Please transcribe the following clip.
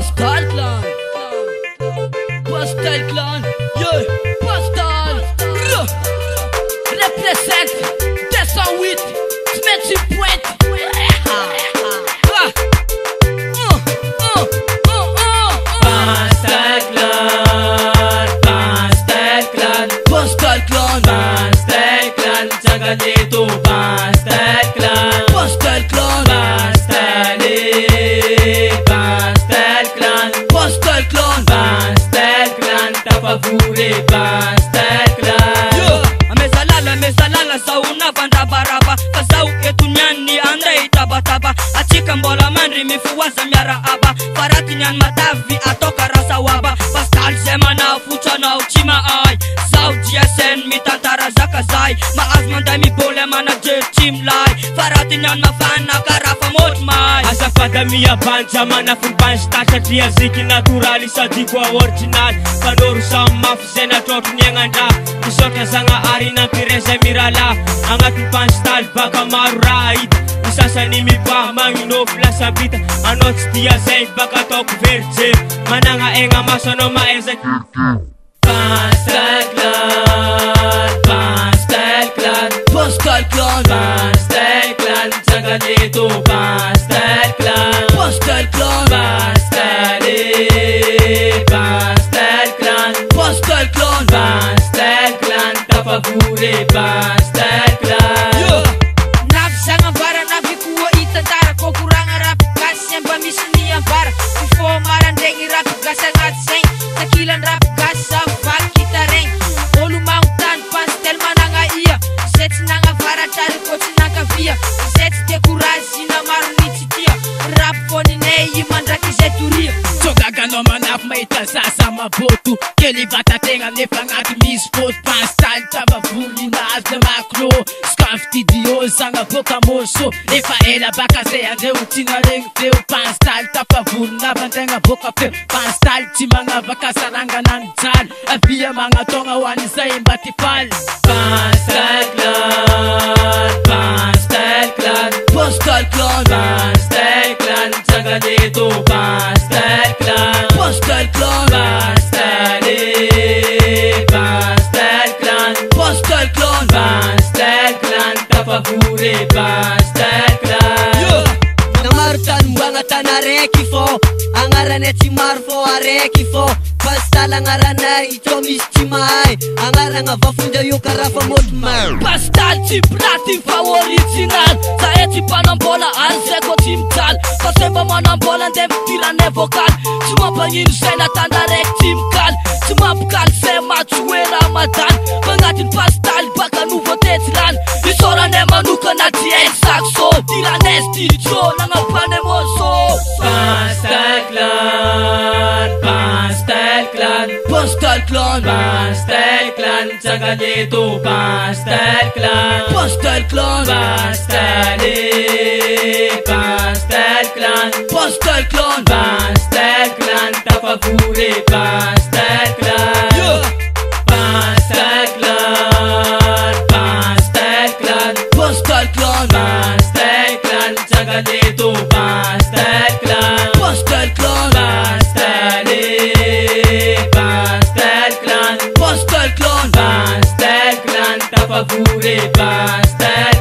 Pascal Clan, Pascal Clan, yeah, Pascal, represent 208, Smetty Point. Pascal Clan, Pascal Clan, Pascal Clan, Pascal Clan, jaga dito Pascal Clan, Pascal Clan, Pascal Clan, Pascal Clan, Pascal Clan, tapavure Pascal Clan. Amezalala sauna vandabaraba kasau ketunyani andai taba achika mbola mandri mifuwaza miara aba faratinyan matavi atoka rasa waba Pascal sema na fucha na uchima ai sau GSN mitantara zaka zai maazman dai mi bole manager team lai faratinyan mafana karafa motmai Azafada mia banja mana fubanstasa dia ziki naturali sadi kwa original Panoru sa mafzena totu nienganda Isota sanga ari na pireza mirala Angatu panstal baka maru raid Isasa ni mipa mangino flasa bita Anot dia zain baka toku verje Mananga enga masono maeza Pascal Clan, Pascal Clan, Pascal Clan, Pascal Clan, jaga dito Pascal Clan, Pascal Clan, Pascal Clan, Pascal Clan, Pascal Clan, tapavure Pascal Clan. Nafsanga bara nafikuwa itantara kokuranga rap gas yang bamisini yang bara before marandengi rap gas sangat seng takilan rap gas safak kita reng olu mautan pastel mananga iya set nanga bara tari kochi nanga via set dekurazi na maruniti tia rap foni nei mandraki zeturia Jogaga no manaf maita sasa mabotu Keli bata tenga nefa ngati mispot Pascal tava vuli na azna maklo Skafti dio sanga boka moso Efa ela baka zeya reu tina reng feu Pascal tapa vuli na bandenga boka feu Pascal timanga baka saranga nang jal Avia manga tonga wani sa imbati pal Pascal Clan, Pascal Clan, Pascal Clan, Pascal Clan, jaga dito Pascal Clan, Pascal Clan, Pascal Clan, Pascal Clan, Pascal Clan, tapavure Pascal Clan. Namartan mga tanareki fo Angarane timar fo areki fo Pascal angarana ito mistimai Angaranga vafunda yu karafa motmai Pascal team plati original Saya team panambola anseko team tal Pasemba manambola ndem tirane vocal Cuma pangiru sena tandarek team kal Cuma bukal sema chue Ramadan Mengatin Pascal baka nouveau tetlan Isora ne manuka na TX saxo Tirane studio nanga pane moso Pascal Clan, Pascal Clan, Pascal Clan, Pascal Clan, jaga dito Pascal Clan, Pascal Clan, Pascal Clan, Pascal Clan, Pascal Clan, tapavure Pascal Clan. Pascal Clan, Pascal Clan, Pascal Clan, Pascal Clan, jaga dito Pascal Clan, Pascal Clan, Pascal Clan, Pascal Clan, Pascal Clan, tapavure Pascal